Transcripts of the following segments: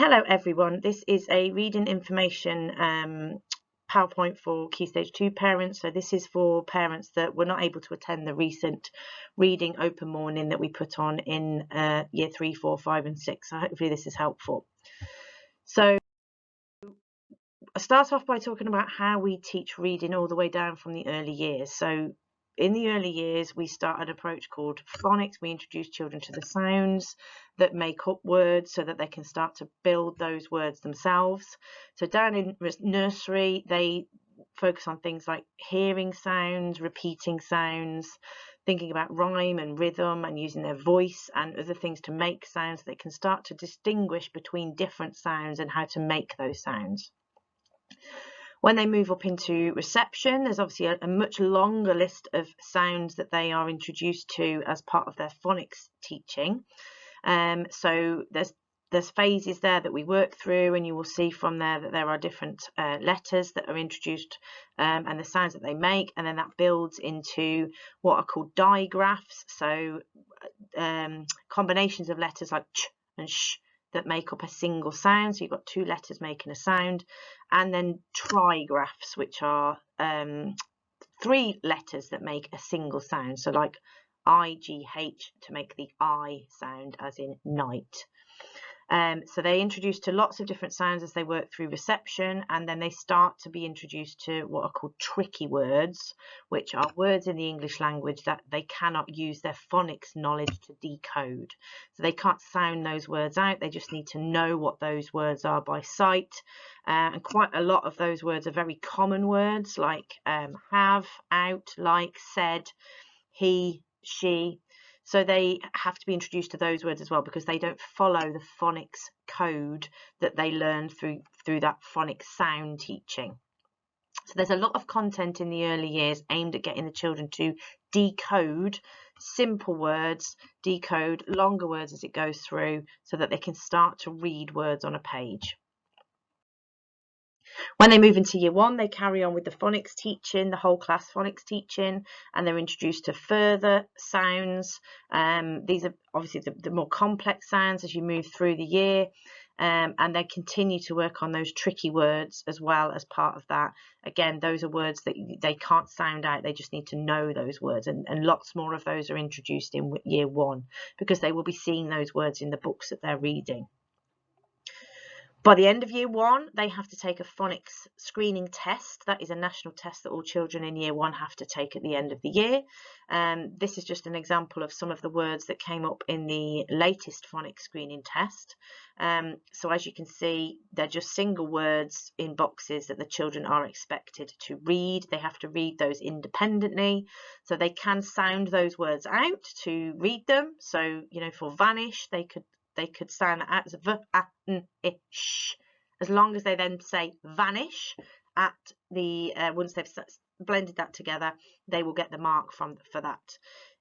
Hello everyone, this is a reading information PowerPoint for Key Stage 2 parents. So this is for parents that were not able to attend the recent reading open morning that we put on in year 3, 4, 5 and 6. So hopefully this is helpful. So I start off by talking about how we teach reading all the way down from the early years. So in the early years, we start an approach called phonics. We introduce children to the sounds that make up words so that they can start to build those words themselves. So down in nursery, they focus on things like hearing sounds, repeating sounds, thinking about rhyme and rhythm and using their voice and other things to make sounds. They can start to distinguish between different sounds and how to make those sounds. When they move up into reception, there's obviously a much longer list of sounds that they are introduced to as part of their phonics teaching. So there's phases there that we work through, and you will see from there that there are different letters that are introduced and the sounds that they make, and then that builds into what are called digraphs. So combinations of letters like ch and sh that make up a single sound. So you've got two letters making a sound, and then trigraphs, which are three letters that make a single sound. So like IGH to make the I sound, as in night. So they're introduced to lots of different sounds as they work through reception, and then they start to be introduced to what are called tricky words, which are words in the English language that they cannot use their phonics knowledge to decode. So they can't sound those words out, they just need to know what those words are by sight. And quite a lot of those words are very common words like have, out, like, said, he, she. So they have to be introduced to those words as well, because they don't follow the phonics code that they learn through that phonics sound teaching. So there's a lot of content in the early years aimed at getting the children to decode simple words, decode longer words as it goes through, so that they can start to read words on a page. When they move into year 1, they carry on with the phonics teaching, the whole class phonics teaching, and they're introduced to further sounds. These are obviously the more complex sounds as you move through the year, and they continue to work on those tricky words as well as part of that. Again, those are words that they can't sound out, they just need to know those words, and lots more of those are introduced in year 1 because they will be seeing those words in the books that they're reading. By the end of year 1, they have to take a phonics screening test. That is a national test that all children in year 1 have to take at the end of the year. This is just an example of some of the words that came up in the latest phonics screening test. So as you can see, they're just single words in boxes that the children are expected to read. They have to read those independently, so they can sound those words out to read them. So, you know, for vanish, they could sound that out as v, a, n, I, sh. As long as they then say vanish at the once they've blended that together, they will get the mark for that.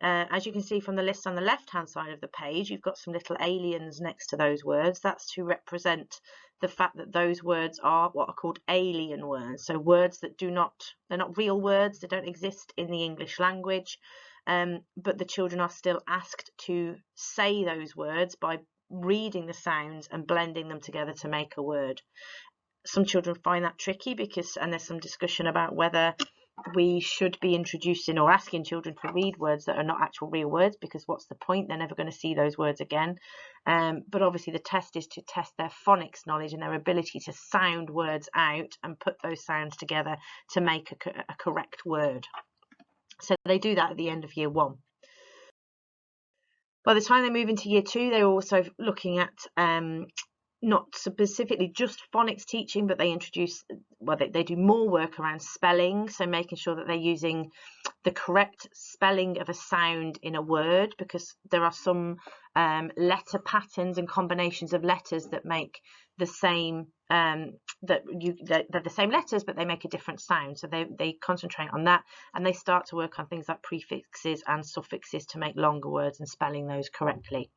As you can see from the list on the left hand side of the page, you've got some little aliens next to those words. That's to represent the fact that those words are what are called alien words. So words that they're not real words, they don't exist in the English language, but the children are still asked to say those words by reading the sounds and blending them together to make a word. Some children find that tricky and there's some discussion about whether we should be introducing or asking children to read words that are not actual real words, because what's the point? They're never going to see those words again. But obviously the test is to test their phonics knowledge and their ability to sound words out and put those sounds together to make a correct word. So they do that at the end of year 1. By the time they move into year 2, they're also looking at not specifically just phonics teaching, but they do more work around spelling, so making sure that they're using the correct spelling of a sound in a word, because there are some letter patterns and combinations of letters that make the same they're the same letters, but they make a different sound. So they concentrate on that, and they start to work on things like prefixes and suffixes to make longer words and spelling those correctly.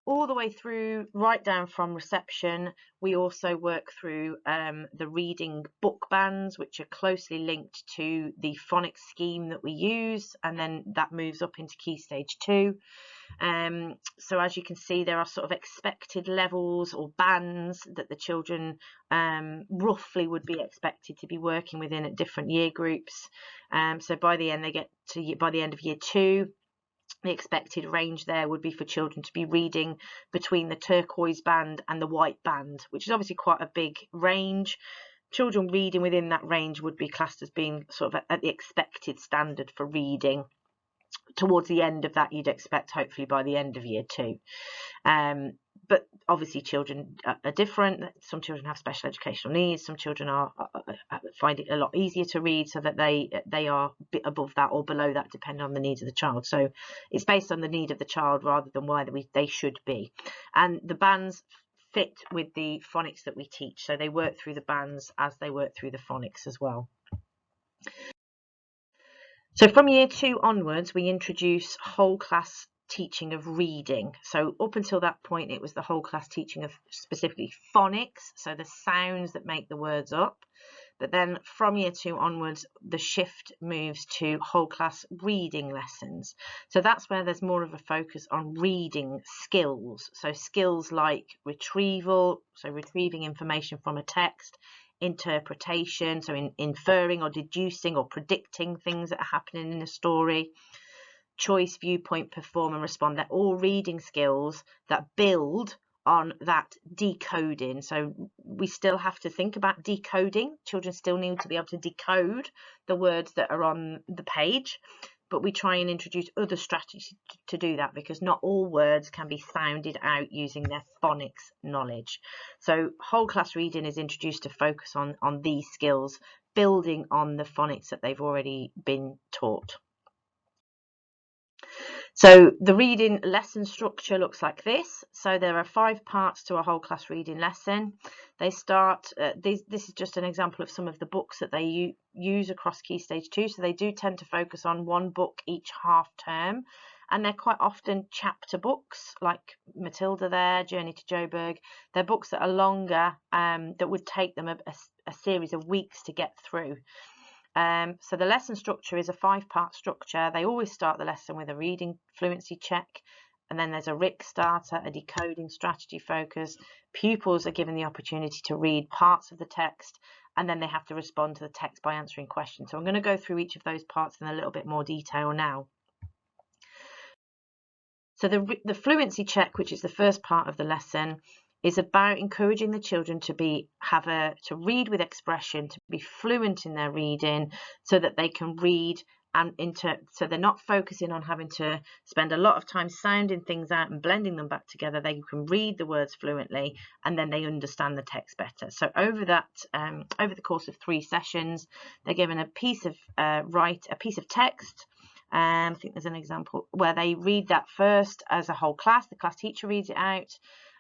All the way through, right down from reception, we also work through the reading book bands, which are closely linked to the phonics scheme that we use, and then that moves up into Key Stage 2. So as you can see, there are sort of expected levels or bands that the children roughly would be expected to be working within at different year groups. So by the end of year 2, the expected range there would be for children to be reading between the turquoise band and the white band, which is obviously quite a big range. Children reading within that range would be classed as being sort of at the expected standard for reading. Towards the end of that, you'd expect hopefully by the end of year 2. But obviously children are different. Some children have special educational needs. Some children find it a lot easier to read, so that they are a bit above that or below that, depending on the needs of the child. So it's based on the need of the child rather than why they should be. And the bands fit with the phonics that we teach. So they work through the bands as they work through the phonics as well. So from year 2 onwards, we introduce whole class teaching of reading. So up until that point, it was the whole class teaching of specifically phonics, so the sounds that make the words up. But then from year 2 onwards, the shift moves to whole class reading lessons. So that's where there's more of a focus on reading skills. So skills like retrieval, so retrieving information from a text, interpretation, so inferring or deducing or predicting things that are happening in a story, choice, viewpoint, perform and respond. They're all reading skills that build on that decoding. So we still have to think about decoding. Children still need to be able to decode the words that are on the page, but we try and introduce other strategies to do that, because not all words can be sounded out using their phonics knowledge. So whole class reading is introduced to focus on these skills, building on the phonics that they've already been taught. So the reading lesson structure looks like this. So there are 5 parts to a whole class reading lesson. They start, this is just an example of some of the books that they use across Key Stage 2. So they do tend to focus on one book each half term. And they're quite often chapter books, like Matilda there, Journey to Joburg. They're books that are longer, that would take them a series of weeks to get through. So the lesson structure is a 5-part structure. They always start the lesson with a reading fluency check, and then there's a RIC starter, a decoding strategy focus. Pupils are given the opportunity to read parts of the text, and then they have to respond to the text by answering questions. So I'm going to go through each of those parts in a little bit more detail now. So the fluency check, which is the first part of the lesson, is about encouraging the children to read with expression, to be fluent in their reading, so that they can read and so they're not focusing on having to spend a lot of time sounding things out and blending them back together. They can read the words fluently, and then they understand the text better. So over the course of 3 sessions, they're given a piece of text. I think there's an example where they read that first as a whole class. The class teacher reads it out.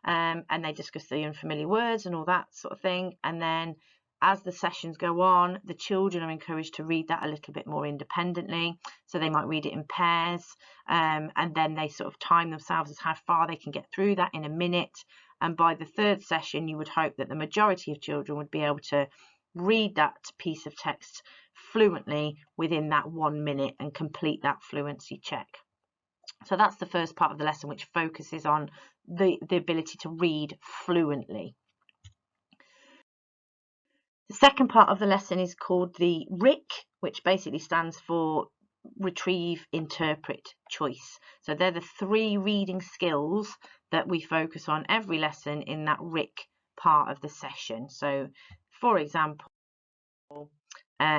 And they discuss the unfamiliar words and all that sort of thing. And then as the sessions go on, the children are encouraged to read that a little bit more independently. So they might read it in pairs, and then they sort of time themselves as how far they can get through that in a minute. And by the 3rd session, you would hope that the majority of children would be able to read that piece of text fluently within that 1 minute and complete that fluency check. So that's the first part of the lesson, which focuses on the ability to read fluently. The second part of the lesson is called the RIC, which basically stands for retrieve, interpret, choice. So they're the 3 reading skills that we focus on every lesson in that RIC part of the session. So for example,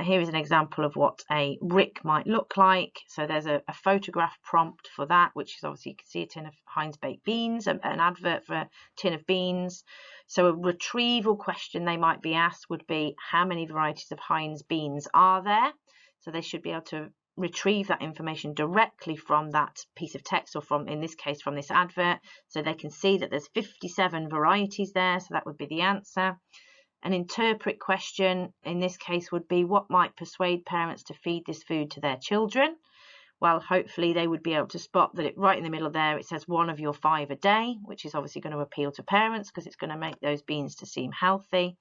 here is an example of what a RIC might look like. So there's a photograph prompt for that, which is obviously you can see a tin of Heinz baked beans, an advert for a tin of beans. So a retrieval question they might be asked would be, how many varieties of Heinz beans are there? So they should be able to retrieve that information directly from that piece of text, or from, in this case, from this advert. So they can see that there's 57 varieties there. So that would be the answer. An interpret question in this case would be, what might persuade parents to feed this food to their children? Well, hopefully they would be able to spot that right in the middle there, it says 1 of your 5 a day, which is obviously going to appeal to parents because it's going to make those beans to seem healthy.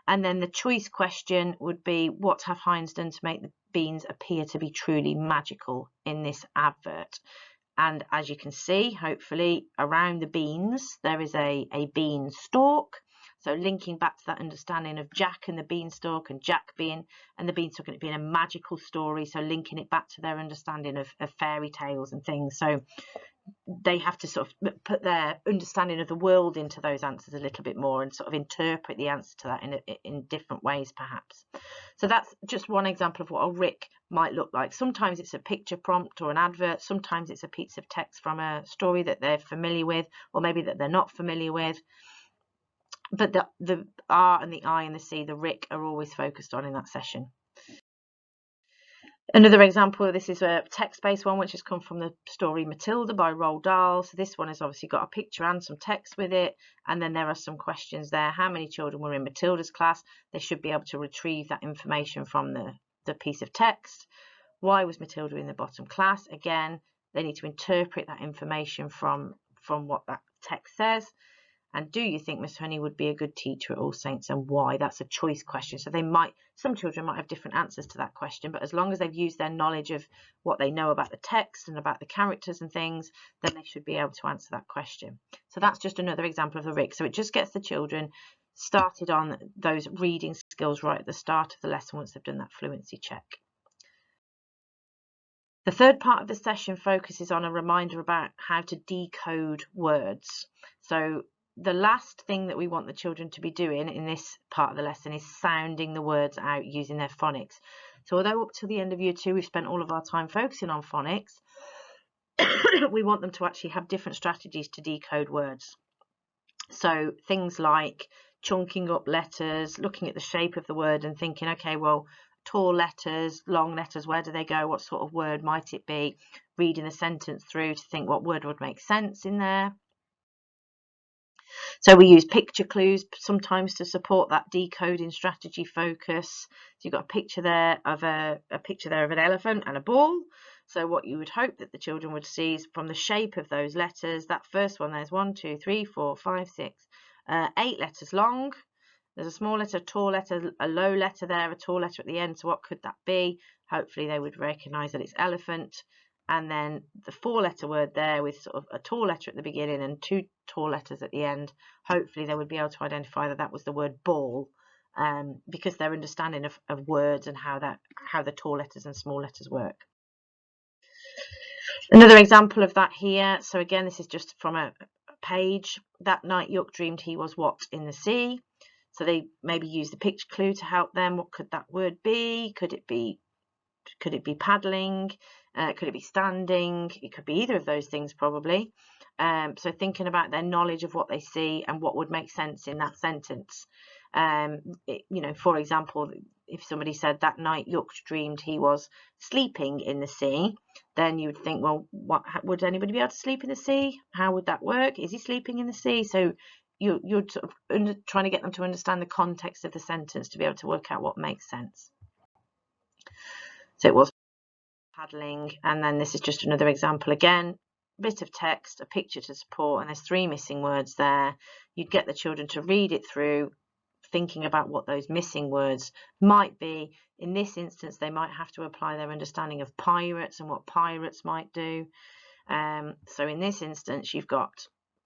And then the choice question would be, what have Heinz done to make the beans appear to be truly magical in this advert? And as you can see, hopefully, around the beans, there is a bean stalk. So linking back to that understanding of Jack and the beanstalk, and Jack being, and the beanstalk and it being a magical story. So linking it back to their understanding of fairy tales and things. So they have to sort of put their understanding of the world into those answers a little bit more and sort of interpret the answer to that in different ways, perhaps. So that's just one example of what a RIC might look like. Sometimes it's a picture prompt or an advert. Sometimes it's a piece of text from a story that they're familiar with, or maybe that they're not familiar with. But the R and the I and the C, the RIC, are always focused on in that session. Another example of this is a text-based one, which has come from the story Matilda by Roald Dahl. So this one has obviously got a picture and some text with it. And then there are some questions there. How many children were in Matilda's class? They should be able to retrieve that information from the piece of text. Why was Matilda in the bottom class? Again, they need to interpret that information from what that text says. And do you think Miss Honey would be a good teacher at All Saints, and why? That's a choice question. So some children might have different answers to that question, but as long as they've used their knowledge of what they know about the text and about the characters and things, then they should be able to answer that question. So that's just another example of the RIC. So it just gets the children started on those reading skills right at the start of the lesson once they've done that fluency check. The third part of the session focuses on a reminder about how to decode words. So the last thing that we want the children to be doing in this part of the lesson is sounding the words out using their phonics. So although up to the end of year 2 we've spent all of our time focusing on phonics, we want them to actually have different strategies to decode words. So things like chunking up letters, looking at the shape of the word and thinking, okay, well, tall letters, long letters, where do they go? What sort of word might it be? Reading the sentence through to think what word would make sense in there. So we use picture clues sometimes to support that decoding strategy focus. So you've got a picture there of an elephant and a ball. So what you would hope that the children would see is from the shape of those letters. That first one, there's 1, 2, 3, 4, 5, 6, 8 letters long. There's a small letter, a tall letter, a low letter there, a tall letter at the end. So what could that be? Hopefully they would recognise that it's elephant. And then the 4-letter word there with sort of a tall letter at the beginning and 2 tall letters at the end. Hopefully they would be able to identify that that was the word ball, because their understanding of words and how the tall letters and small letters work. Another example of that here. So again, this is just from a page. That night Yuck dreamed he was what in the sea. So they maybe use the picture clue to help them. What could that word be? Could it be paddling? Could it be standing? It could be either of those things probably. So thinking about their knowledge of what they see and what would make sense in that sentence. For example, if somebody said that night Yuck dreamed he was sleeping in the sea, then you would think, well, would anybody be able to sleep in the sea? How would that work? Is he sleeping in the sea? So you're sort of trying to get them to understand the context of the sentence to be able to work out what makes sense. So it was paddling, and then this is just another example again. Bit of text, a picture to support, and there's 3 missing words there. You'd get the children to read it through, thinking about what those missing words might be. In this instance, they might have to apply their understanding of pirates and what pirates might do. So in this instance, you've got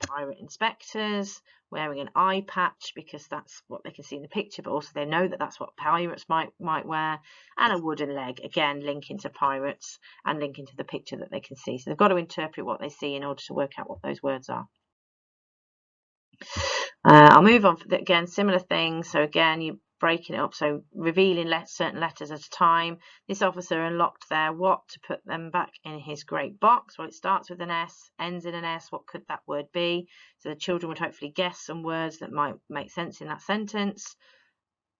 pirate inspectors wearing an eye patch because that's what they can see in the picture, but also they know that that's what pirates might wear, and a wooden leg, again linking to pirates and linking to the picture that they can see. So they've got to interpret what they see in order to work out what those words are. I'll move on. Again, similar things. So again, you're breaking it up. So revealing certain letters at a time. This officer unlocked their what to put them back in his great box. Well, it starts with an S, ends in an S. What could that word be? So the children would hopefully guess some words that might make sense in that sentence.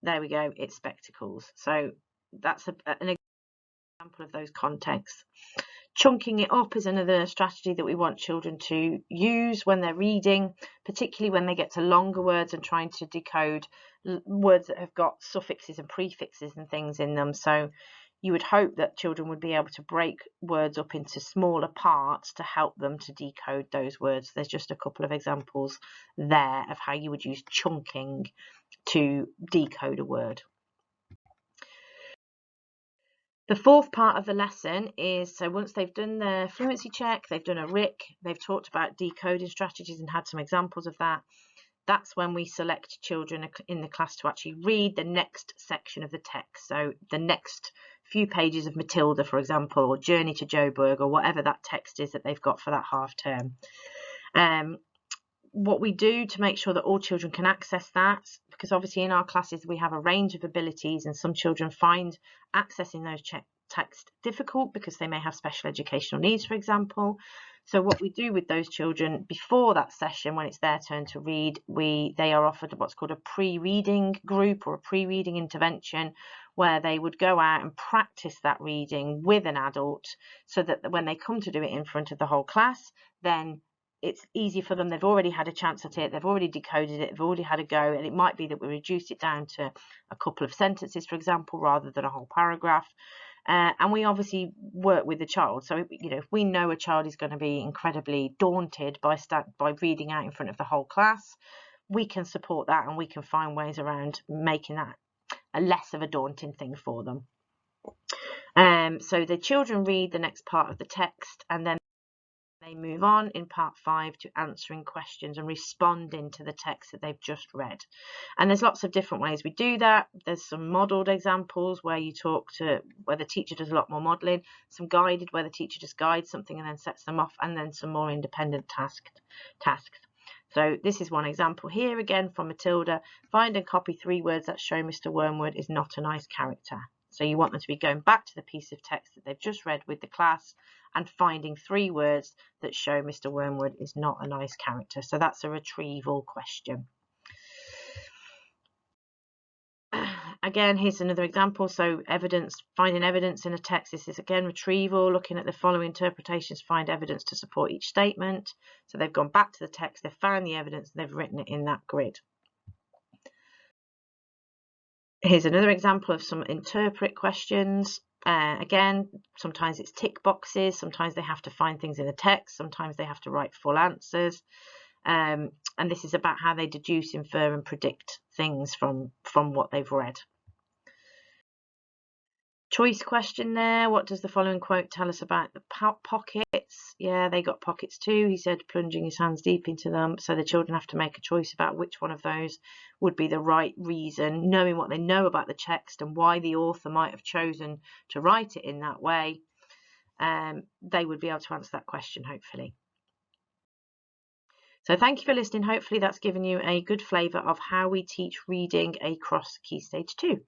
There we go. It's spectacles. So that's an example of those contexts. Chunking it up is another strategy that we want children to use when they're reading, particularly when they get to longer words and trying to decode words that have got suffixes and prefixes and things in them. So you would hope that children would be able to break words up into smaller parts to help them to decode those words. There's just a couple of examples there of how you would use chunking to decode a word. The fourth part of the lesson is, so once they've done their fluency check, they've done a RIC, they've talked about decoding strategies and had some examples of that. That's when we select children in the class to actually read the next section of the text. So the next few pages of Matilda, for example, or Journey to Joburg, or whatever that text is that they've got for that half term. What we do to make sure that all children can access that, because obviously in our classes we have a range of abilities, and some children find accessing those text difficult because they may have special educational needs, for example. So what we do with those children before that session, when it's their turn to read, they are offered what's called a pre-reading group or a pre-reading intervention, where they would go out and practice that reading with an adult, so that when they come to do it in front of the whole class, then it's easy for them. They've already had a chance at it, they've already decoded it, they've already had a go, and it might be that we reduce it down to a couple of sentences, for example, rather than a whole paragraph. And we obviously work with the child. So, if we know a child is going to be incredibly daunted by reading out in front of the whole class, we can support that, and we can find ways around making that a less of a daunting thing for them. So the children read the next part of the text, and then they move on in part 5 to answering questions and responding to the text that they've just read. And there's lots of different ways we do that. There's some modelled examples where the teacher does a lot more modelling, some guided where the teacher just guides something and then sets them off, and then some more independent tasks. So this is one example here again from Matilda. Find and copy 3 words that show Mr. Wormwood is not a nice character. So you want them to be going back to the piece of text that they've just read with the class and finding 3 words that show Mr. Wormwood is not a nice character. So that's a retrieval question. Again, here's another example. So finding evidence in a text. This is again retrieval, looking at the following interpretations, find evidence to support each statement. So they've gone back to the text, they've found the evidence, and they've written it in that grid. Here's another example of some interpret questions. Again, sometimes it's tick boxes, sometimes they have to find things in the text, sometimes they have to write full answers. And this is about how they deduce, infer, and predict things from what they've read. Choice question there. What does the following quote tell us about the pockets? Yeah, they got pockets too. He said, plunging his hands deep into them. So the children have to make a choice about which one of those would be the right reason, knowing what they know about the text and why the author might have chosen to write it in that way. They would be able to answer that question, hopefully. So thank you for listening. Hopefully that's given you a good flavour of how we teach reading across Key Stage 2.